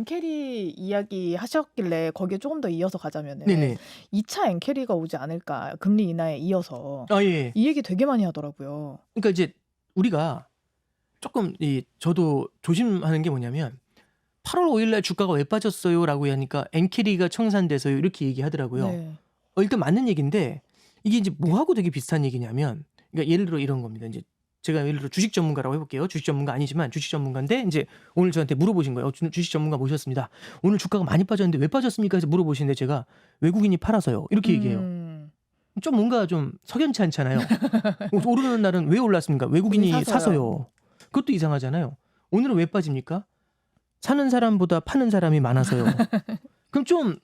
엔캐리 이야기 하셨길래 거기에 조금 더 이어서 가자면은 네네. 2차 엔캐리가 오지 않을까 금리 인하에 이어서 아 예. 이 얘기 되게 많이 하더라고요. 그러니까 이제 우리가 조금 저도 조심하는 게 뭐냐면 8월 5일 날 주가가 왜 빠졌어요라고 하니까 엔캐리가 청산돼서요 이렇게 얘기하더라고요. 네. 일단 맞는 얘기인데 이게 이제 뭐하고 되게 비슷한 얘기냐면 그러니까 예를 들어 이런 겁니다. 이제 제가 예를 들어 주식 전문가라고 해볼게요. 주식 전문가 아니지만 주식 전문가인데 이제 오늘 저한테 물어보신 거예요. 주식 전문가 모셨습니다. 오늘 주가가 많이 빠졌는데 왜 빠졌습니까? 해서 물어보시는데 제가 외국인이 팔아서요. 이렇게 얘기해요. 좀 뭔가 좀 석연치 않잖아요. 오르는 날은 왜 올랐습니까? 외국인이 사서요. 그것도 이상하잖아요. 오늘은 왜 빠집니까? 사는 사람보다 파는 사람이 많아서요. 그럼 좀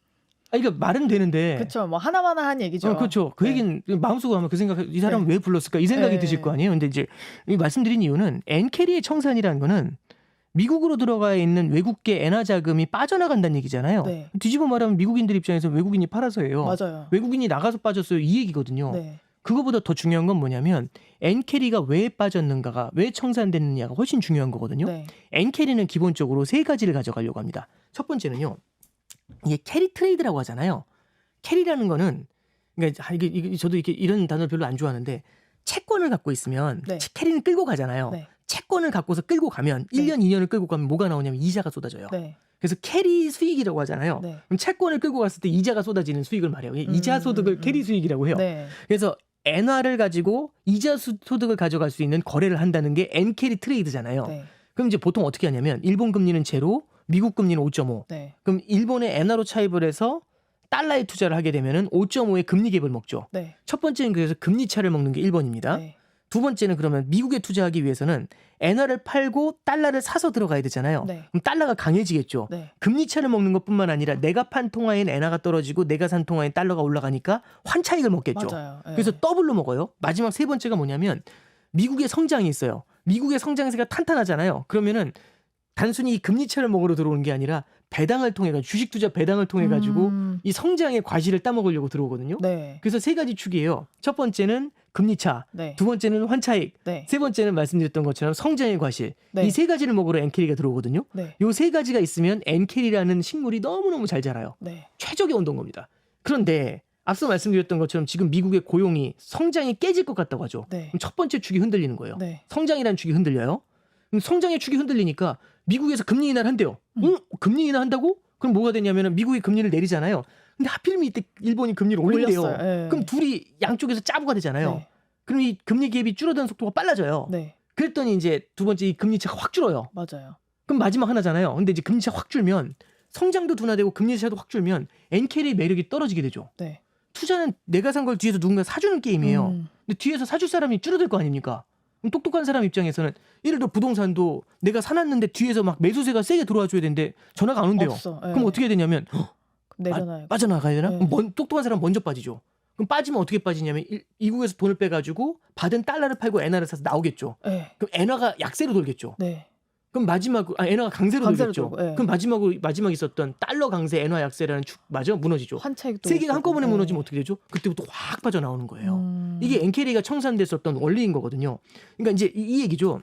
이거 말은 되는데. 그렇죠. 뭐 하나마나한 얘기죠. 그렇죠. 그 얘기는 마음속으로 하면 그 생각, 이 사람은 왜 불렀을까? 이 생각이 드실 거 아니에요. 근데 이제 말씀드린 이유는 엔캐리의 청산이라는 거는 미국으로 들어가 있는 외국계 엔화 자금이 빠져나간다는 얘기잖아요. 네. 뒤집어 말하면 미국인들 입장에서 외국인이 팔아서예요. 맞아요. 외국인이 나가서 빠졌어요. 이 얘기거든요. 네. 그거보다 더 중요한 건 뭐냐면 엔캐리가 왜 빠졌는가가 왜 청산됐느냐가 훨씬 중요한 거거든요. 네. 엔캐리는 기본적으로 세 가지를 가져가려고 합니다. 첫 번째는요. 이게 캐리 트레이드라고 하잖아요. 캐리라는 거는 그러니까 이게 저도 이렇게 이런 단어를 별로 안 좋아하는데 채권을 갖고 있으면 캐리는 끌고 가잖아요. 채권을 갖고서 끌고 가면 1년, 2년을 끌고 가면 뭐가 나오냐면 이자가 쏟아져요. 그래서 캐리 수익이라고 하잖아요. 그럼 채권을 끌고 갔을 때 이자가 쏟아지는 수익을 말해요. 이자 소득을 캐리 수익이라고 해요. 그래서 엔화를 가지고 이자 소득을 가져갈 수 있는 거래를 한다는 게 엔캐리 트레이드잖아요. 그럼 이제 보통 어떻게 하냐면 일본 금리는 제로, 미국 금리는 5.5. 그럼 일본의 엔화로 차입을 해서 달러에 투자를 하게 되면은 5.5의 금리 갭을 먹죠. 첫 번째는 그래서 금리 차를 먹는 게 1번입니다. 두 번째는 그러면 미국에 투자하기 위해서는 엔화를 팔고 달러를 사서 들어가야 되잖아요. 그럼 달러가 강해지겠죠. 금리 차를 먹는 것뿐만 아니라 내가 판 통화엔 엔화가 떨어지고 내가 산 통화엔 달러가 올라가니까 환차익을 먹겠죠. 그래서 더블로 먹어요. 마지막 세 번째가 뭐냐면 미국의 성장이 있어요. 미국의 성장세가 탄탄하잖아요. 그러면은 단순히 금리 차를 먹으러 들어오는 게 아니라 배당을 통해 가지고 주식 투자 배당을 통해 가지고 이 성장의 과실을 따먹으려고 들어오거든요. 그래서 세 가지 축이에요. 첫 번째는 금리차, 두 번째는 환차익, 세 번째는 말씀드렸던 것처럼 성장의 과실. 이 세 가지를 먹으러 엔캐리가 들어오거든요. 이 세 가지가 있으면 엔캐리라는 식물이 너무너무 잘 자라요. 최적의 온도인 겁니다. 그런데 앞서 말씀드렸던 것처럼 지금 미국의 고용이 성장이 깨질 것 같다고 하죠. 그럼 첫 번째 축이 흔들리는 거예요. 성장이라는 축이 흔들려요. 그럼 성장의 축이 흔들리니까 미국에서 금리 인하를 한대요. 금리 인하 한다고? 그럼 뭐가 되냐면 미국이 금리를 내리잖아요. 근데 하필이면 이때 일본이 금리를 올린대요. 그럼 둘이 양쪽에서 짜부가 되잖아요. 그럼 이 금리 갭이 줄어드는 속도가 빨라져요. 그랬더니 이제 두 번째 이 금리차가 확 줄어요. 맞아요. 그럼 마지막 하나잖아요. 근데 이제 금리차 확 줄면 성장도 둔화되고 금리차도 확 줄면 엔캐리의 매력이 떨어지게 되죠. 투자는 내가 산 걸 뒤에서 누군가 사주는 게임이에요. 근데 뒤에서 사줄 사람이 줄어들 거 아닙니까? 그럼 똑똑한 사람 입장에서는 예를 들어 부동산도 내가 사놨는데 뒤에서 막 매수세가 세게 들어와줘야 되는데 전화가 안 온대요. 그럼 어떻게 해야 되냐면 빠져나가야 되나? 그럼 똑똑한 사람 먼저 빠지죠. 그럼 빠지면 어떻게 빠지냐면 미국에서 돈을 빼가지고 받은 달러를 팔고 엔화를 사서 나오겠죠. 그럼 엔화가 약세로 돌겠죠. 그럼 엔화가 강세로 돌겠죠. 그럼 마지막에 있었던 달러 강세, 엔화 약세라는 축 무너지죠. 세 개가 한꺼번에 무너지면 어떻게 되죠? 그때부터 확 빠져나오는 거예요. 이게 엔캐리가 청산됐었던 원리인 거거든요. 그러니까 이제 이 얘기죠.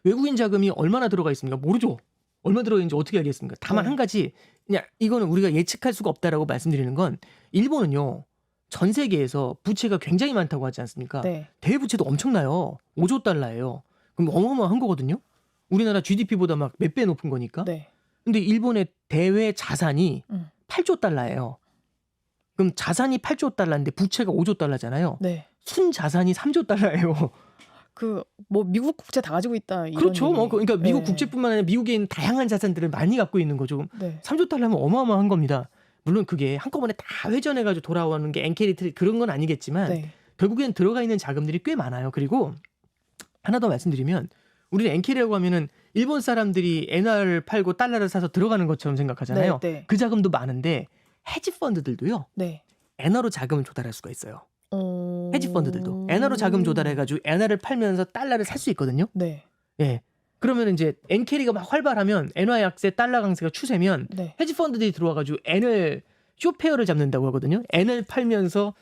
외국인 자금이 얼마나 들어가 있습니까? 모르죠. 얼마 들어가 있는지 어떻게 알겠습니까? 다만 한 가지, 그냥 이거는 우리가 예측할 수가 없다라고 말씀드리는 건 일본은요. 전 세계에서 부채가 굉장히 많다고 하지 않습니까? 대부채도 엄청나요. 5조 달러예요. 그럼 어마어마한 거거든요. 우리나라 GDP보다 막 몇 배 높은 거니까. 근데 일본의 대외 자산이 8조 달러예요. 그럼 자산이 8조 달러인데 부채가 5조 달러잖아요. 순 자산이 3조 달러예요. 뭐 미국 국채 다 가지고 있다. 이런 그렇죠. 그러니까 미국 국채뿐만 아니라 미국에 있는 다양한 자산들을 많이 갖고 있는 거죠. 3조 달러면 어마어마한 겁니다. 물론 그게 한꺼번에 다 회전해가지고 돌아오는 게 엔캐리 트레이드 그런 건 아니겠지만 결국엔 들어가 있는 자금들이 꽤 많아요. 그리고 하나 더 말씀드리면 우리는 엔캐리라고 하면은 일본 사람들이 엔화를 팔고 달러를 사서 들어가는 것처럼 생각하잖아요. 그 자금도 많은데 헤지 펀드들도요. 엔화로 자금을 조달할 수가 있어요. 헤지 펀드들도 엔화로 자금 조달해가지고 엔화를 팔면서 달러를 살 수 있거든요. 예. 그러면 이제 엔캐리가 막 활발하면 엔화 약세, 달러 강세가 추세면 헤지 펀드들이 들어와가지고 엔을 쇼페어를 잡는다고 하거든요. 엔을 팔면서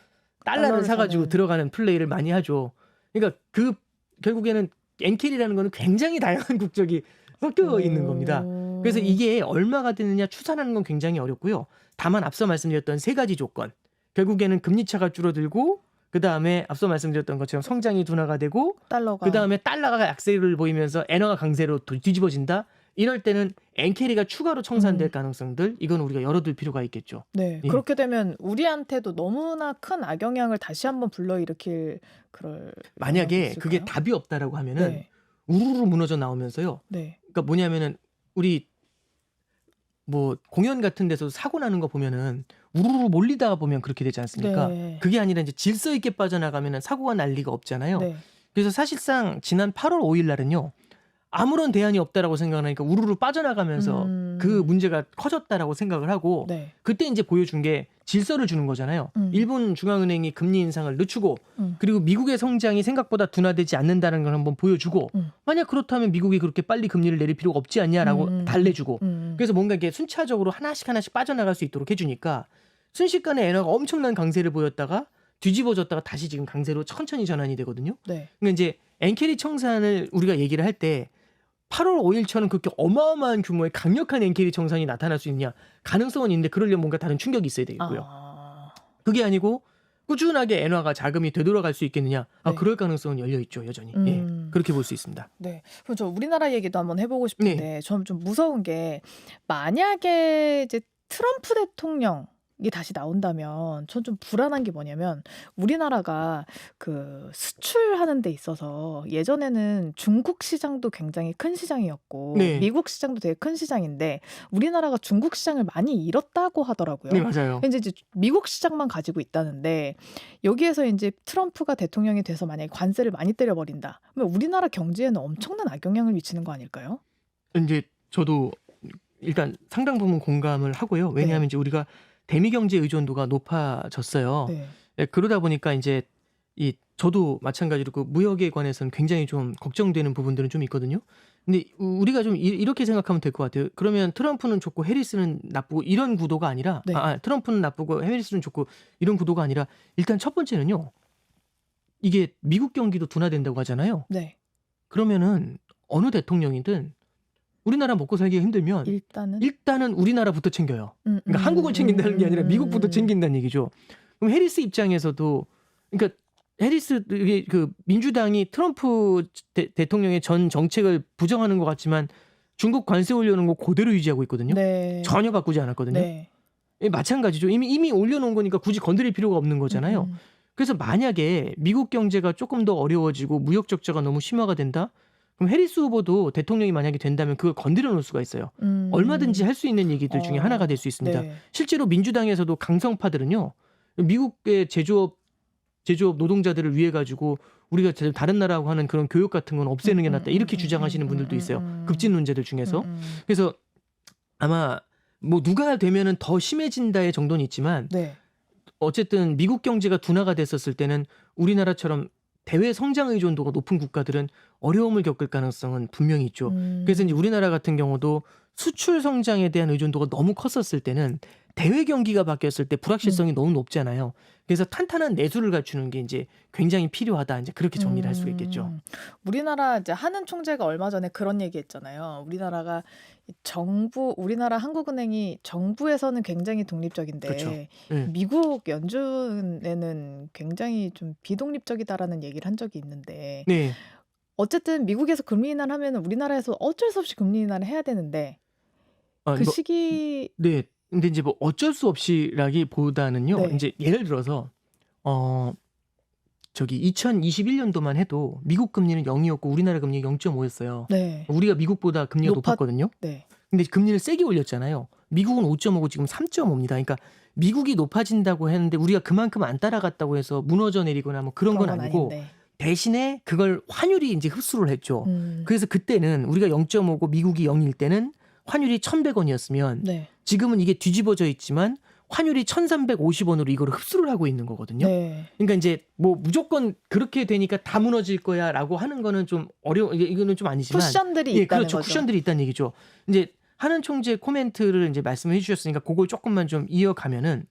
달러를 사가지고 들어가는 플레이를 많이 하죠. 그러니까 결국에는 엔캐리라는 거는 굉장히 다양한 국적이 섞여 있는 겁니다. 그래서 이게 얼마가 되느냐 추산하는 건 굉장히 어렵고요. 다만 앞서 말씀드렸던 세 가지 조건. 결국에는 금리차가 줄어들고 그다음에 앞서 말씀드렸던 것처럼 성장이 둔화가 되고 달러가 그다음에 달러가 약세를 보이면서 엔화가 강세로 뒤집어진다. 이럴 때는 엔캐리가 추가로 청산될 가능성들 이건 우리가 열어둘 필요가 있겠죠. 네. 예. 그렇게 되면 우리한테도 너무나 큰 악영향을 다시 한번 불러일으킬 그럴 영향이 만약에 그게 있을까요? 답이 없다라고 하면은 네. 우르르 무너져 나오면서요. 네. 그러니까 뭐냐면은 우리 뭐 공연 같은 데서 사고 나는 거 보면은 우르르 몰리다 보면 그렇게 되지 않습니까? 네. 그게 아니라 이제 질서 있게 빠져나가면은 사고가 날 리가 없잖아요. 네. 그래서 사실상 지난 8월 5일 날은요. 아무런 대안이 없다라고 생각하니까 우르르 빠져나가면서 그 문제가 커졌다라고 생각을 하고 네. 그때 이제 보여준 게 질서를 주는 거잖아요. 일본 중앙은행이 금리 인상을 늦추고 그리고 미국의 성장이 생각보다 둔화되지 않는다는 걸 한번 보여주고 만약 그렇다면 미국이 그렇게 빨리 금리를 내릴 필요가 없지 않냐라고 달래주고 그래서 뭔가 이게 순차적으로 하나씩 빠져나갈 수 있도록 해주니까 순식간에 엔화가 엄청난 강세를 보였다가 뒤집어졌다가 다시 지금 강세로 천천히 전환이 되거든요. 네. 그러니까 이제 엔캐리 청산을 우리가 얘기를 할 때 8월 5일처럼 그렇게 어마어마한 규모의 강력한 엔캐리 청산이 나타날 수 있냐 가능성은 있는데 그러려면 뭔가 다른 충격이 있어야 되겠고요. 아. 그게 아니고 꾸준하게 엔화가 자금이 되돌아갈 수 있겠느냐? 네. 그럴 가능성은 열려 있죠 여전히. 예, 그렇게 볼 수 있습니다. 네. 그럼 저 우리나라 얘기도 한번 해보고 싶은데 좀 무서운 게 만약에 이제 트럼프 대통령이 다시 나온다면 전 좀 불안한 게 뭐냐면 우리나라가 그 수출하는 데 있어서 예전에는 중국 시장도 굉장히 큰 시장이었고 네. 미국 시장도 되게 큰 시장인데 우리나라가 중국 시장을 많이 잃었다고 하더라고요. 네 맞아요. 이제 미국 시장만 가지고 있다는데 여기에서 이제 트럼프가 대통령이 돼서 만약에 관세를 많이 때려버린다. 그러면 우리나라 경제에는 엄청난 악영향을 미치는 거 아닐까요? 이제 저도 일단 상당 부분 공감을 하고요. 왜냐하면 이제 우리가 대미 경제 의존도가 높아졌어요. 네. 예, 그러다 보니까 이제 저도 마찬가지로 그 무역에 관해서는 굉장히 좀 걱정되는 부분들은 좀 있거든요. 근데 우리가 좀 이렇게 생각하면 될 것 같아요. 그러면 트럼프는 좋고 해리스는 나쁘고 이런 구도가 아니라 네. 트럼프는 나쁘고 해리스는 좋고 이런 구도가 아니라 일단 첫 번째는요. 이게 미국 경기도 둔화된다고 하잖아요. 네. 그러면은 어느 대통령이든 우리나라 먹고 살기가 힘들면 일단은 우리나라부터 챙겨요. 그러니까 한국을 챙긴다는 게 아니라 미국부터 챙긴다는 얘기죠. 그럼 해리스 입장에서도 그러니까 해리스 그 민주당이 트럼프 대통령의 전 정책을 부정하는 것 같지만 중국 관세 올려놓은 거 그대로 유지하고 있거든요. 네. 전혀 바꾸지 않았거든요. 네. 마찬가지죠. 이미 올려놓은 거니까 굳이 건드릴 필요가 없는 거잖아요. 그래서 만약에 미국 경제가 조금 더 어려워지고 무역 적자가 너무 심화가 된다? 그럼 해리스 후보도 대통령이 만약에 된다면 그걸 건드려 놓을 수가 있어요. 얼마든지 할 수 있는 얘기들 중에 하나가 될 수 있습니다. 네. 실제로 민주당에서도 강성파들은요. 미국의 제조업 노동자들을 위해 가지고 우리가 다른 나라하고 하는 그런 교육 같은 건 없애는 게 낫다. 이렇게 주장하시는 분들도 있어요. 급진 논제들 중에서. 그래서 아마 뭐 누가 되면은 더 심해진다의 정도는 있지만 네. 어쨌든 미국 경제가 둔화가 됐었을 때는 우리나라처럼 대외 성장 의존도가 높은 국가들은 어려움을 겪을 가능성은 분명히 있죠. 그래서 이제 우리나라 같은 경우도 수출 성장에 대한 의존도가 너무 컸었을 때는 대외 경기가 바뀌었을 때 불확실성이 너무 높잖아요. 그래서 탄탄한 내수를 갖추는 게 이제 굉장히 필요하다. 이제 그렇게 정리를 할 수가 있겠죠. 우리나라 이제 하는 총재가 얼마 전에 그런 얘기했잖아요. 우리나라 한국은행이 정부에서는 굉장히 독립적인데 그렇죠. 네. 미국 연준에는 굉장히 좀 비독립적이다라는 얘기를 한 적이 있는데 네. 어쨌든 미국에서 금리 인하하면 우리나라에서 어쩔 수 없이 금리 인하를 해야 되는데 그 시기 네. 근데 이제 뭐 어쩔 수 없이라기보다는요. 네. 이제 예를 들어서 2021년도만 해도 미국 금리는 0이었고 우리나라 금리가 0.5였어요. 네. 우리가 미국보다 금리가 높았거든요. 네. 근데 금리를 세게 올렸잖아요. 미국은 5.5고 지금 3.5입니다. 그러니까 미국이 높아진다고 했는데 우리가 그만큼 안 따라갔다고 해서 무너져 내리거나 뭐 그런 건 아니고 아닌데. 대신에 그걸 환율이 이제 흡수를 했죠. 그래서 그때는 우리가 0.5고 미국이 0일 때는 환율이 1,100원이었으면 네. 지금은 이게 뒤집어져 있지만 환율이 1,350원으로 이걸 흡수를 하고 있는 거거든요. 네. 그러니까 이제 뭐 무조건 그렇게 되니까 다 무너질 거야라고 하는 거는 좀 이거는 좀 아니지만 쿠션들이 예, 있다는 그렇죠. 거죠. 쿠션들이 있다는 얘기죠. 이제 하는 총재 코멘트를 이제 말씀해 주셨으니까 그걸 조금만 좀 이어가면은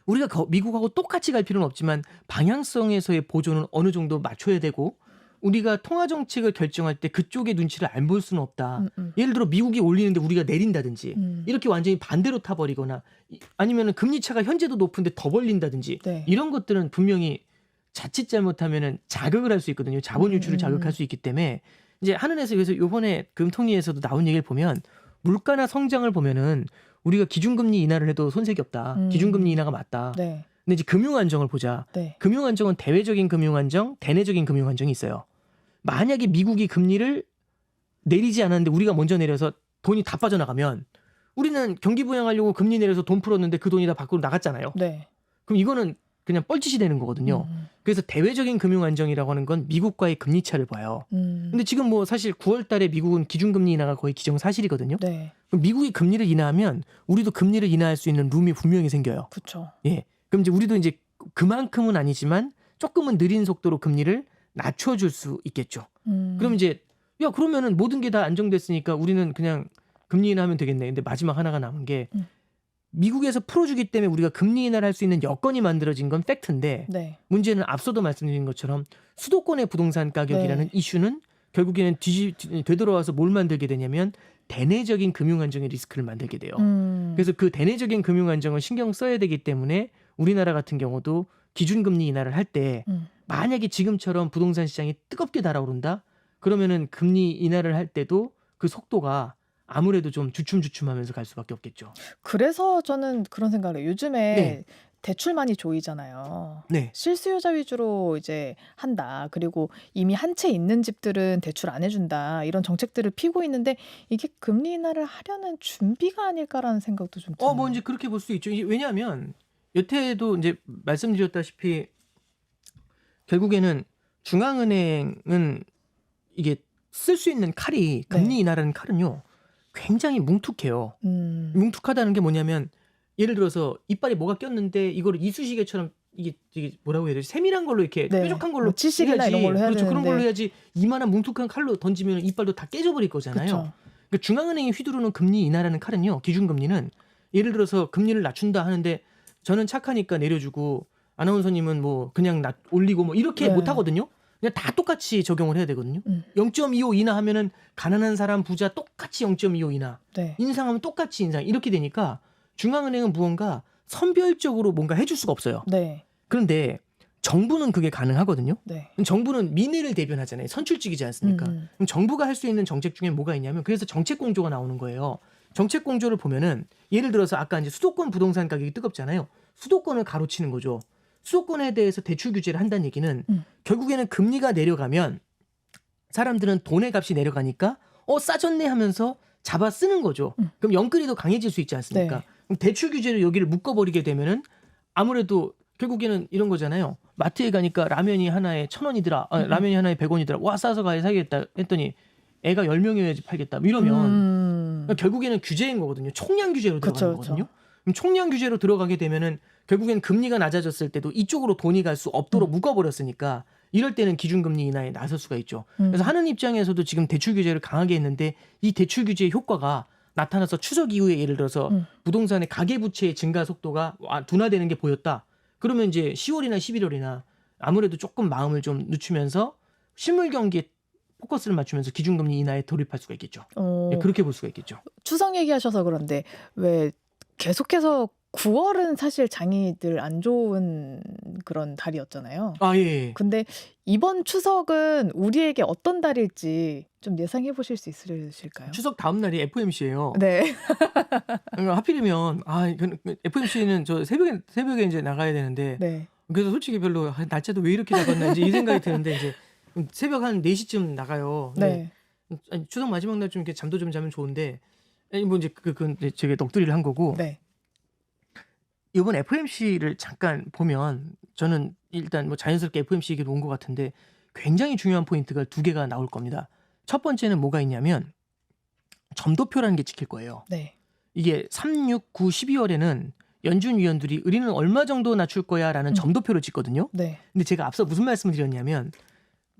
우리가 미국하고 똑같이 갈 필요는 없지만 방향성에서의 보조는 어느 정도 맞춰야 되고 우리가 통화 정책을 결정할 때 그쪽의 눈치를 안 볼 수는 없다. 예를 들어 미국이 올리는데 우리가 내린다든지 이렇게 완전히 반대로 타버리거나 아니면 금리 차가 현재도 높은데 더 벌린다든지 네. 이런 것들은 분명히 자칫 잘못하면은 자극을 할 수 있거든요. 자본 유출을 자극할 수 있기 때문에 이제 한은에서 그래서 이번에 금통위에서도 나온 얘기를 보면 물가나 성장을 보면은 우리가 기준금리 인하를 해도 손색이 없다. 기준금리 인하가 맞다. 네. 근데 이제 금융안정을 보자. 네. 금융안정은 대외적인 금융안정, 대내적인 금융안정이 있어요. 만약에 미국이 금리를 내리지 않았는데 우리가 먼저 내려서 돈이 다 빠져나가면 우리는 경기 부양하려고 금리 내려서 돈 풀었는데 그 돈이 다 밖으로 나갔잖아요. 네. 그럼 이거는 그냥 뻘짓이 되는 거거든요. 그래서 대외적인 금융안정이라고 하는 건 미국과의 금리 차를 봐요. 근데 지금 뭐 사실 9월 달에 미국은 기준금리 인하가 거의 기정사실이거든요. 네. 그럼 미국이 금리를 인하하면 우리도 금리를 인하할 수 있는 룸이 분명히 생겨요. 그렇죠. 예. 그럼 이제 우리도 이제 그만큼은 아니지만 조금은 느린 속도로 금리를 낮춰줄 수 있겠죠. 그럼 이제 야 그러면은 모든 게 다 안정됐으니까 우리는 그냥 금리 인하하면 되겠네. 근데 마지막 하나가 남은 게 미국에서 풀어주기 때문에 우리가 금리 인하를 할 수 있는 여건이 만들어진 건 팩트인데 네. 문제는 앞서도 말씀드린 것처럼 수도권의 부동산 가격이라는 네. 이슈는 결국에는 되돌아와서 뭘 만들게 되냐면 대내적인 금융안정의 리스크를 만들게 돼요. 그래서 그 대내적인 금융안정을 신경 써야 되기 때문에 우리나라 같은 경우도 기준금리 인하를 할 때 만약에 지금처럼 부동산 시장이 뜨겁게 달아오른다? 그러면은 금리 인하를 할 때도 그 속도가 아무래도 좀 주춤주춤하면서 갈 수밖에 없겠죠. 그래서 저는 그런 생각을 해요. 요즘에 네. 대출 많이 조이잖아요. 네. 실수요자 위주로 이제 한다. 그리고 이미 한 채 있는 집들은 대출 안 해준다. 이런 정책들을 피고 있는데 이게 금리 인하를 하려는 준비가 아닐까라는 생각도 좀 드네요. 뭐 이제 그렇게 볼 수 있죠. 이게 왜냐하면 여태도 이제 말씀드렸다시피 결국에는 중앙은행은 이게 쓸 수 있는 칼이 금리 네. 인하라는 칼은요 굉장히 뭉툭해요. 뭉툭하다는 게 뭐냐면 예를 들어서 이빨에 뭐가 꼈는데 이거를 이쑤시개처럼 이게 뭐라고 해야 되지? 세밀한 걸로 이렇게 네. 뾰족한 걸로 뭐 치실이나 해야지. 이런 걸로 해야 그렇죠. 그런 걸로 되는데. 해야지 이만한 뭉툭한 칼로 던지면 이빨도 다 깨져버릴 거잖아요. 그쵸. 그러니까 중앙은행이 휘두르는 금리 인하라는 칼은요. 기준금리는 예를 들어서 금리를 낮춘다 하는데 저는 착하니까 내려주고 아나운서님은 뭐 그냥 올리고 뭐 이렇게 네. 못 하거든요. 그냥 다 똑같이 적용을 해야 되거든요. 0.25 인하 하면은 가난한 사람 부자 똑같이 0.25 인하. 네. 인상하면 똑같이 인상. 이렇게 되니까 중앙은행은 무언가 선별적으로 뭔가 해줄 수가 없어요. 네. 그런데 정부는 그게 가능하거든요. 네. 정부는 민의를 대변하잖아요. 선출직이지 않습니까? 그럼 정부가 할 수 있는 정책 중에 뭐가 있냐면 그래서 정책 공조가 나오는 거예요. 정책 공조를 보면은 예를 들어서 아까 이제 수도권 부동산 가격이 뜨겁잖아요. 수도권을 가로치는 거죠. 수도권에 대해서 대출 규제를 한다는 얘기는 결국에는 금리가 내려가면 사람들은 돈의 값이 내려가니까 싸졌네 하면서 잡아 쓰는 거죠. 그럼 영끌이 더 강해질 수 있지 않습니까? 네. 그럼 대출 규제로 여기를 묶어버리게 되면은 아무래도 결국에는 이런 거잖아요. 마트에 가니까 라면이 하나에 1,000원이더라. 라면이 하나에 100원이더라. 와 싸서 가야 사겠다 했더니 애가 10명이어야지 팔겠다. 이러면 그러니까 결국에는 규제인 거거든요. 총량 규제로 들어가는 그쵸. 거거든요. 그럼 총량 규제로 들어가게 되면은 결국엔 금리가 낮아졌을 때도 이쪽으로 돈이 갈 수 없도록 묶어버렸으니까 이럴 때는 기준금리 인하에 나설 수가 있죠. 그래서 하는 입장에서도 지금 대출 규제를 강하게 했는데 이 대출 규제의 효과가 나타나서 추석 이후에 예를 들어서 부동산의 가계부채의 증가 속도가 둔화되는 게 보였다. 그러면 이제 10월이나 11월이나 아무래도 조금 마음을 좀 늦추면서 실물 경기에 포커스를 맞추면서 기준금리 인하에 돌입할 수가 있겠죠. 네, 그렇게 볼 수가 있겠죠. 추석 얘기하셔서 그런데 왜 계속해서 9월은 사실 장이 늘 안 좋은 그런 달이었잖아요. 예. 근데 이번 추석은 우리에게 어떤 달일지 좀 예상해 보실 수 있으실까요? 추석 다음 날이 FOMC예요. 네. 그러니까 하필이면 FOMC는 저 새벽에 이제 나가야 되는데 네. 그래서 솔직히 별로 날짜도 왜 이렇게 잡았나 이제 이 생각이 드는데 이제 새벽 한 4시쯤 나가요. 네. 추석 마지막 날 좀 이렇게 잠도 좀 자면 좋은데 뭐 이제 그건 제가 넋두리를 한 거고. 네. 이번 FOMC를 잠깐 보면 저는 일단 뭐 자연스럽게 FOMC 얘기로 온 것 같은데 굉장히 중요한 포인트가 2개가 나올 겁니다. 첫 번째는 뭐가 있냐면 점도표라는 게 찍힐 거예요. 네. 이게 3, 6, 9, 12월에는 연준 위원들이 우리는 얼마 정도 낮출 거야라는 점도표를 찍거든요. 네. 근데 제가 앞서 무슨 말씀을 드렸냐면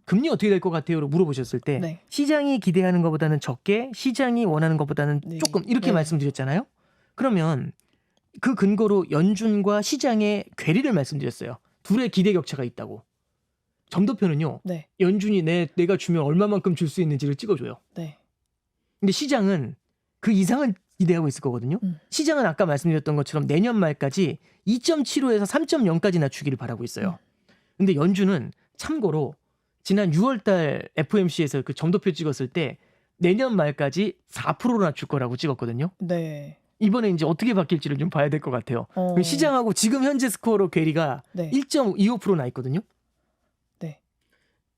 금리 어떻게 될 것 같아요로 물어보셨을 때 네. 시장이 기대하는 것보다는 적게 시장이 원하는 것보다는 네. 조금 이렇게 네. 말씀드렸잖아요. 그러면 그 근거로 연준과 시장의 괴리를 말씀드렸어요. 둘의 기대 격차가 있다고. 점도표는요. 네. 연준이 내가 주면 얼마만큼 줄 수 있는지를 찍어줘요. 네. 근데 시장은 그 이상은 기대하고 있을 거거든요. 시장은 아까 말씀드렸던 것처럼 내년 말까지 2.75에서 3.0까지 낮추기를 바라고 있어요. 근데 연준은 참고로 지난 6월달 FOMC에서 그 점도표 찍었을 때 내년 말까지 4%로 낮출 거라고 찍었거든요. 네. 이번에 이제 어떻게 바뀔지를 좀 봐야 될 것 같아요. 어. 시장하고 지금 현재 스코어로 괴리가 네. 1.25%나 있거든요. 네.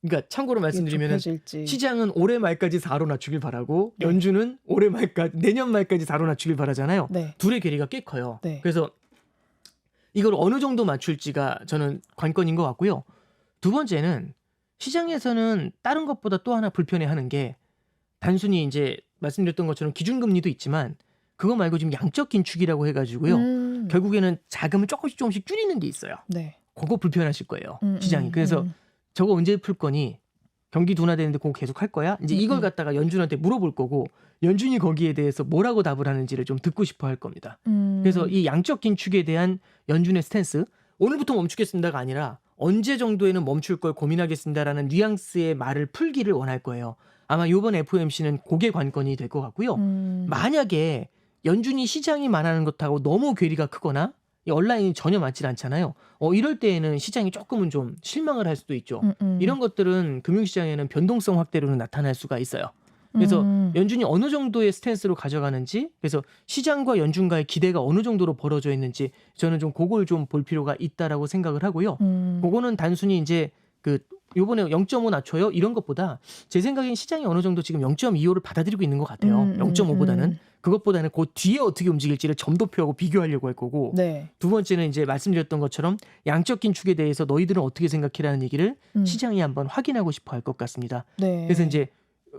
그러니까 참고로 이게 말씀드리면 좁혀질지. 시장은 올해 말까지 4로 낮추길 바라고 네. 연준은 내년 말까지 4로 낮추길 바라잖아요. 네. 둘의 괴리가 꽤 커요. 네. 그래서 이걸 어느 정도 맞출지가 저는 관건인 것 같고요. 두 번째는 시장에서는 다른 것보다 또 하나 불편해하는 게 단순히 이제 말씀드렸던 것처럼 기준금리도 있지만 그거 말고 지금 양적 긴축이라고 해가지고요. 결국에는 자금을 조금씩 줄이는 게 있어요. 네. 그거 불편하실 거예요. 시장이. 그래서 저거 언제 풀 거니? 경기 둔화되는데 그거 계속 할 거야? 이제 이걸 갖다가 연준한테 물어볼 거고 연준이 거기에 대해서 뭐라고 답을 하는지를 좀 듣고 싶어 할 겁니다. 그래서 이 양적 긴축에 대한 연준의 스탠스 오늘부터 멈추겠습니다가 아니라 언제 정도에는 멈출 걸 고민하겠습니다라는 뉘앙스의 말을 풀기를 원할 거예요. 아마 이번 FOMC는 그게 관건이 될 것 같고요. 만약에 연준이 시장이 말하는 것하고 너무 괴리가 크거나 이 온라인이 전혀 맞질 않잖아요. 이럴 때에는 시장이 조금은 좀 실망을 할 수도 있죠. 이런 것들은 금융시장에는 변동성 확대로는 나타날 수가 있어요. 그래서 연준이 어느 정도의 스탠스로 가져가는지 그래서 시장과 연준과의 기대가 어느 정도로 벌어져 있는지 저는 좀 그걸 좀 볼 필요가 있다라고 생각을 하고요. 그거는 단순히 이제 그 요번에 0.5 낮춰요 이런 것보다 제 생각엔 시장이 어느 정도 지금 0.25를 받아들이고 있는 것 같아요. 0.5보다는 그것보다는 그 뒤에 어떻게 움직일지를 점도표하고 비교하려고 할 거고 네. 두 번째는 이제 말씀드렸던 것처럼 양적 긴축에 대해서 너희들은 어떻게 생각해라는 얘기를 시장이 한번 확인하고 싶어 할 것 같습니다. 네. 그래서 이제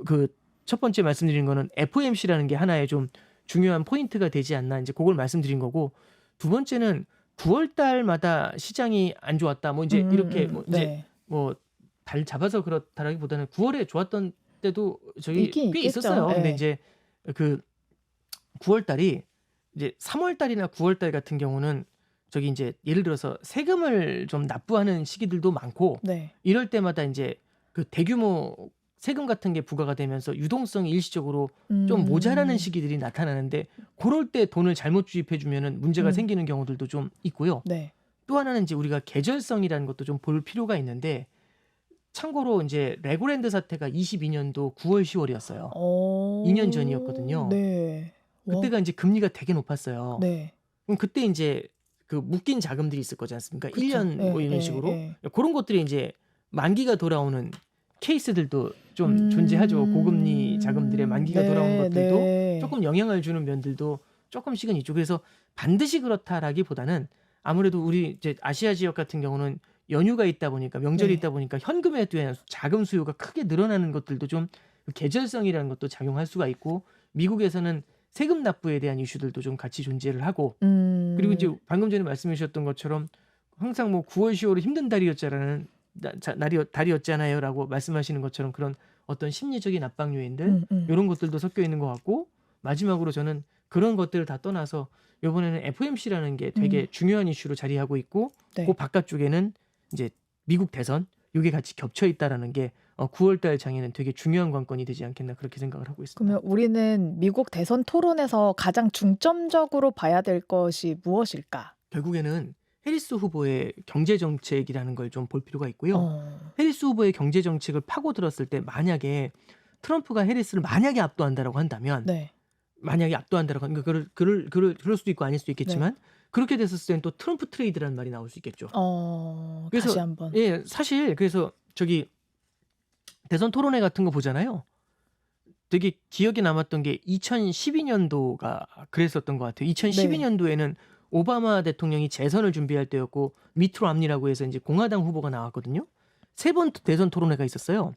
그 첫 번째 말씀드린 거는 FOMC라는 게 하나의 좀 중요한 포인트가 되지 않나 이제 그걸 말씀드린 거고 두 번째는 9월 달마다 시장이 안 좋았다. 뭐 이제 이렇게 뭐 이제 네. 뭐 달 잡아서 그렇다라기보다는 9월에 좋았던 때도 저기 있긴 꽤 있겠죠. 있었어요. 근데 네. 이제 그 9월 달이 이제 3월 달이나 9월 달 같은 경우는 저기 이제 예를 들어서 세금을 좀 납부하는 시기들도 많고 네. 이럴 때마다 이제 그 대규모 세금 같은 게 부과가 되면서 유동성이 일시적으로 좀 모자라는 시기들이 나타나는데 그럴 때 돈을 잘못 주입해 주면은 문제가 생기는 경우들도 좀 있고요. 네. 또 하나는 이제 우리가 계절성이라는 것도 좀 볼 필요가 있는데 참고로 이제 레고랜드 사태가 22년도 9월 10월이었어요. 2년 전이었거든요. 네. 그때가 이제 금리가 되게 높았어요. 네. 그럼 그때 이제 그 묶인 자금들이 있을 거지 않습니까? 그쵸. 1년 뭐 예, 이런 예, 식으로 예. 그런 것들이 이제 만기가 돌아오는 케이스들도 좀 존재하죠. 고금리 자금들의 만기가 돌아오는 것들도 네. 조금 영향을 주는 면들도 조금씩은 있죠. 그래서 반드시 그렇다라기보다는 아무래도 우리 이제 아시아 지역 같은 경우는 연휴가 있다 보니까 명절이 네. 있다 보니까 현금에 대한 자금 수요가 크게 늘어나는 것들도 좀 계절성이라는 것도 작용할 수가 있고 미국에서는 세금 납부에 대한 이슈들도 좀 같이 존재를 하고 그리고 이제 방금 전에 말씀해 주셨던 것처럼 항상 뭐 9월 10월은 힘든 달이었잖아요라고 말씀하시는 것처럼 그런 어떤 심리적인 압박 요인들 이런 것들도 섞여 있는 것 같고 마지막으로 저는 그런 것들을 다 떠나서 이번에는 FOMC라는 게 되게 중요한 이슈로 자리하고 있고 네. 그 바깥쪽에는 이제 미국 대선 이게 같이 겹쳐 있다라는 게 9월달 장에는 되게 중요한 관건이 되지 않겠나 그렇게 생각을 하고 있습니다. 그러면 우리는 미국 대선 토론에서 가장 중점적으로 봐야 될 것이 무엇일까? 결국에는 해리스 후보의 경제 정책이라는 걸 좀 볼 필요가 있고요. 해리스 후보의 경제 정책을 파고들었을 때 만약에 트럼프가 해리스를 만약에 압도한다라고 한다면 네. 만약에 압도한다라고 하니까 그럴 수도 있고 아닐 수도 있겠지만 그렇게 됐었을 때는 또 트럼프 트레이드라는 말이 나올 수 있겠죠. 그래서 다시 한번. 예, 사실 그래서 저기 대선 토론회 같은 거 보잖아요. 되게 기억에 남았던 게 2012년도가 그랬었던 것 같아요. 2012년도에는 오바마 대통령이 재선을 준비할 때였고 미트 롬니라고 해서 이제 공화당 후보가 나왔거든요. 3번 대선 토론회가 있었어요.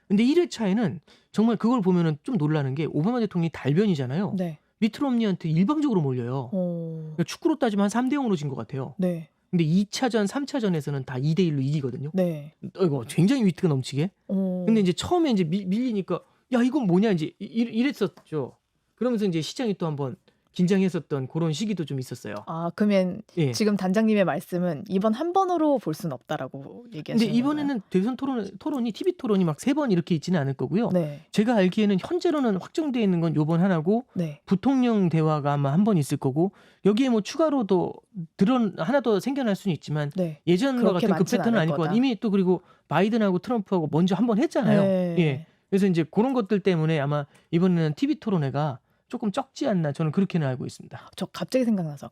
근데 1회차에는 정말 그걸 보면은 좀 놀라는 게 오바마 대통령이 달변이잖아요. 네. 미트 롬니한테 일방적으로 몰려요. 어. 그러니까 축구로 따지면 한 3대 0으로 진 것 같아요. 네. 근데 2차전, 3차전에서는 다 2대 1로 이기거든요. 네. 이거 굉장히 위트가 넘치게. 근데 이제 처음에 이제 밀리니까 야 이건 뭐냐 이제 이랬었죠. 그러면서 이제 시장이 또 한번 긴장했었던 그런 시기도 좀 있었어요. 아, 그러면 예. 지금 단장님의 말씀은 이번 한 번으로 볼 수는 없다라고 근데 얘기하시는 건가요? 이번에는 대선 토론이 TV 토론이 막 3번 이렇게 있지는 않을 거고요. 네. 제가 알기에는 현재로는 확정되어 있는 건 요번 하나고 네. 부통령 대화가 아마 한 번 있을 거고 여기에 뭐 추가로도 하나 더 생겨날 수는 있지만 네. 예전과 그렇게 같은 그 많진 패턴은 않을 아닐 것 같아요. 거다. 이미 또 그리고 바이든하고 트럼프하고 먼저 한 번 했잖아요. 예. 네. 그래서 이제 그런 것들 때문에 아마 이번에는 TV 토론회가 조금 적지 않나 저는 그렇게는 알고 있습니다. 저 갑자기 생각나서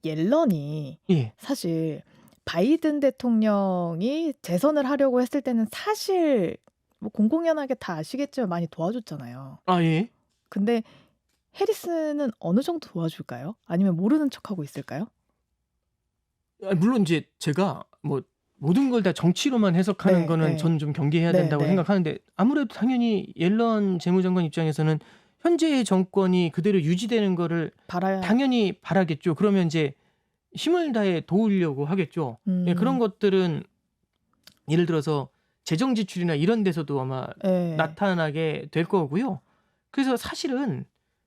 옐런이 예. 사실 바이든 대통령이 재선을 하려고 했을 때는 사실 뭐 공공연하게 다 아시겠지만 많이 도와줬잖아요. 아, 예. 근데 해리스는 어느 정도 도와줄까요? 아니면 모르는 척하고 있을까요? 물론 이제 제가 뭐 모든 걸 다 정치로만 해석하는 네, 거는 네. 저는 좀 경계해야 네, 된다고 네. 생각하는데 아무래도 당연히 옐런 재무장관 입장에서는 현재의 정권이 그대로 유지되는 거를 바라야. 당연히 바라겠죠. 그러면 이제 힘을 다해 도우려고 하겠죠. 예, 그런 것들은 예를 들어서 재정 지출이나 이런 데서도 아마 네. 나타나게 될 거고요. 그래서 사실은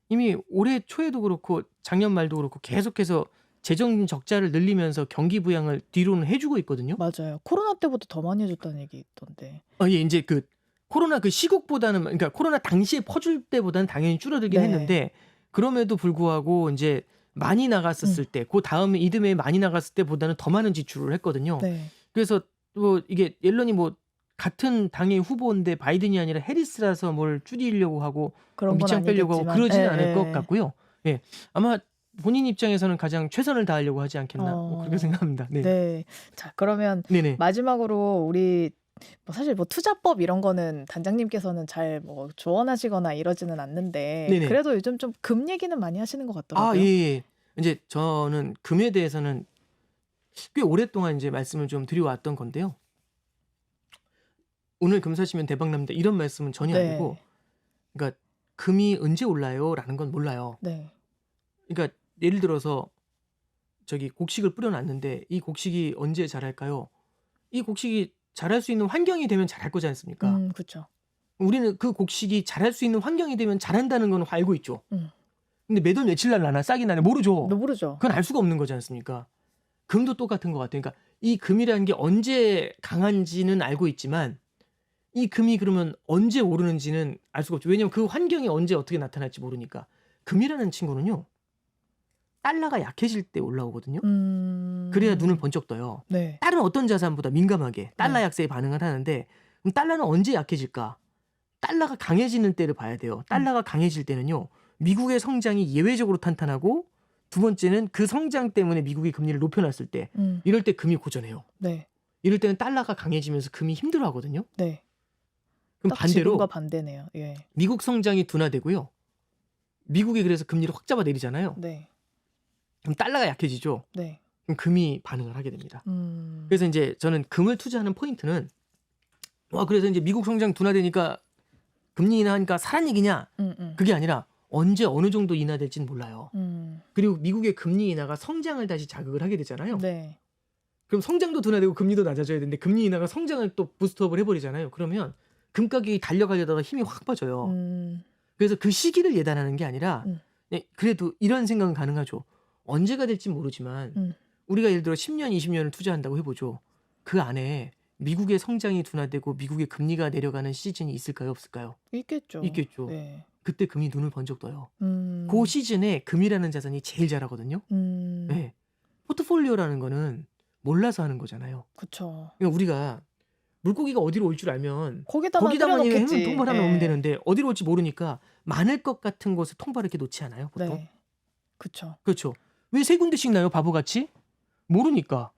이미 올해 초에도 그렇고 작년 말도 그렇고 계속해서 재정 적자를 늘리면서 경기 부양을 뒤로는 해주고 있거든요. 맞아요. 코로나 때보다 더 많이 해줬다는 얘기 있던데. 예, 이제 그 코로나 그 시국보다는 그러니까 코로나 당시에 퍼줄 때보다는 당연히 줄어들긴 네. 했는데 그럼에도 불구하고 이제 많이 나갔었을 때, 그 다음에 이듬해 많이 나갔을 때보다는 더 많은 지출을 했거든요. 네. 그래서 뭐 이게 옐런이 뭐 같은 당의 후보인데 바이든이 아니라 해리스라서 뭘 줄이려고 하고 그런 건 밑장 빼려고 하고 아니겠지만. 그러지는 예, 않을 예. 것 같고요. 예, 아마 본인 입장에서는 가장 최선을 다하려고 하지 않겠나 뭐 그렇게 생각합니다. 네. 네. 자, 그러면 네네. 마지막으로 우리 뭐 사실 뭐 투자법 이런 거는 단장님께서는 잘 뭐 조언하시거나 이러지는 않는데 네네. 그래도 요즘 좀 금 얘기는 많이 하시는 것 같더라고요. 아, 예, 예. 이제 저는 금에 대해서는 꽤 오랫동안 이제 말씀을 좀 드려왔던 건데요. 오늘 금 사시면 대박 납니다. 이런 말씀은 전혀 네. 아니고, 그러니까 금이 언제 올라요라는 건 몰라요. 네. 그러니까 예를 들어서 저기 곡식을 뿌려놨는데 이 곡식이 언제 자랄까요? 이 곡식이 자랄 수 있는 환경이 되면 자랄 거지 않습니까? 그렇죠. 우리는 그 곡식이 자랄 수 있는 환경이 되면 자란다는 건 알고 있죠. 음. 근데 몇 월 며칠 날 나나 싹이 나나 모르죠. 너 모르죠. 그건 알 수가 없는 거지 않습니까? 금도 똑같은 것 같아요. 그러니까 이 금이라는 게 언제 강한지는 알고 있지만 이 금이 그러면 언제 오르는지는 알 수가 없죠. 왜냐하면 그 환경이 언제 어떻게 나타날지 모르니까. 금이라는 친구는요. 달러가 약해질 때 올라오거든요. 그래야 눈을 번쩍 떠요. 네. 다른 어떤 자산보다 민감하게 달러 네. 약세에 반응을 하는데 그럼 달러는 언제 약해질까? 달러가 강해지는 때를 봐야 돼요. 달러가 강해질 때는요. 미국의 성장이 예외적으로 탄탄하고 두 번째는 그 성장 때문에 미국이 금리를 높여놨을 때 이럴 때 금이 고전해요. 네. 이럴 때는 달러가 강해지면서 금이 힘들어하거든요. 네. 그럼 딱 반대로 지금과 반대네요. 예. 미국 성장이 둔화되고요. 미국이 그래서 금리를 확 잡아내리잖아요. 네. 그럼 달러가 약해지죠. 네. 그럼 금이 반응을 하게 됩니다. 음. 그래서 이제 저는 금을 투자하는 포인트는 그래서 이제 미국 성장 둔화되니까 금리 인하하니까 사란 얘기냐? 그게 아니라 언제 어느 정도 인하될지는 몰라요. 그리고 미국의 금리 인하가 성장을 다시 자극을 하게 되잖아요. 네. 그럼 성장도 둔화되고 금리도 낮아져야 되는데 금리 인하가 성장을 또 부스트업을 해버리잖아요. 그러면 금 가격이 달려가려다가 힘이 확 빠져요. 그래서 그 시기를 예단하는 게 아니라 그래도 이런 생각은 가능하죠. 언제가 될지 모르지만 우리가 예를 들어 10년, 20년을 투자한다고 해보죠. 그 안에 미국의 성장이 둔화되고 미국의 금리가 내려가는 시즌이 있을까요? 없을까요? 있겠죠. 있겠죠. 네. 그때 금이 눈을 번쩍 떠요. 그 시즌에 금이라는 자산이 제일 잘하거든요. 네. 포트폴리오라는 거는 몰라서 하는 거잖아요. 그렇죠. 그러니까 우리가 물고기가 어디로 올 줄 알면 거기다만 거기다만 뿌려놓겠지. 통발하면 예. 오면 되는데 어디로 올지 모르니까 많을 것 같은 곳에 통발을 이렇게 놓지 않아요, 보통? 네. 그렇죠. 그렇죠. 왜 세 군데씩 나요, 바보같이? 모르니까.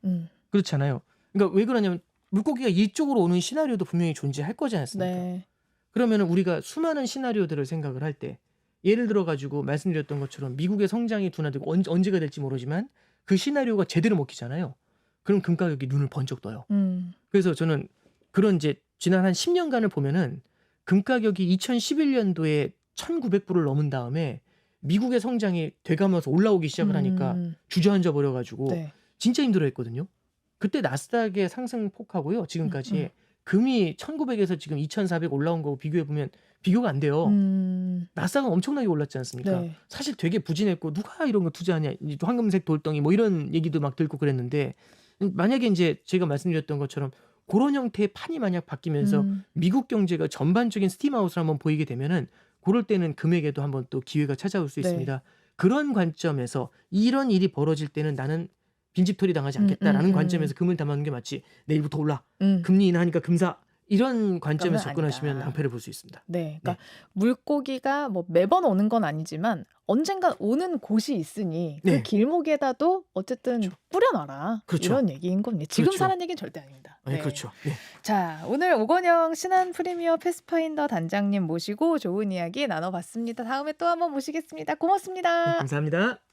그렇잖아요. 그러니까 왜 그러냐면 물고기가 이쪽으로 오는 시나리오도 분명히 존재할 거지 않습니까? 네. 그러면 우리가 수많은 시나리오들을 생각을 할 때 예를 들어 가지고 말씀드렸던 것처럼 미국의 성장이 둔화되고 언제가 될지 모르지만 그 시나리오가 제대로 먹히잖아요. 그럼 금 가격이 눈을 번쩍 떠요. 그래서 저는 그런 이제 지난 한 10년간을 보면은 금 가격이 2011년도에 1,900불을 넘은 다음에 미국의 성장이 되가면서 올라오기 시작을 하니까 주저앉아 버려가지고 네. 진짜 힘들어했거든요. 그때 나스닥의 상승폭하고요. 지금까지 금이 1900에서 지금 2400 올라온 거고 비교해 보면 비교가 안 돼요. 나스닥은 엄청나게 올랐지 않습니까? 네. 사실 되게 부진했고 누가 이런 거 투자하냐, 이 황금색 돌덩이 뭐 이런 얘기도 막 들고 그랬는데 만약에 이제 제가 말씀드렸던 것처럼 그런 형태의 판이 만약 바뀌면서 미국 경제가 전반적인 스팀아웃을 한번 보이게 되면은 그럴 때는 금에게도 한번 또 기회가 찾아올 수 네. 있습니다. 그런 관점에서 이런 일이 벌어질 때는 나는 빈집털이 당하지 않겠다라는 관점에서 금을 담아놓는 게 맞지. 내일부터 올라. 금리 인하하니까 금사. 이런 관점에서 그건 접근하시면 아니다. 낭패를 볼 수 있습니다. 네. 그러니까 물고기가 뭐 매번 오는 건 아니지만 언젠간 오는 곳이 있으니 그 네. 길목에다도 어쨌든 그렇죠. 뿌려놔라. 그렇죠. 이런 얘기인 겁니다. 지금 그렇죠. 사는 얘기는 절대 아닙니다. 네, 그렇죠. 네. 자, 오늘 오건영 신한 프리미어 패스파인더 단장님 모시고 좋은 이야기 나눠봤습니다. 다음에 또 한번 모시겠습니다. 고맙습니다. 감사합니다.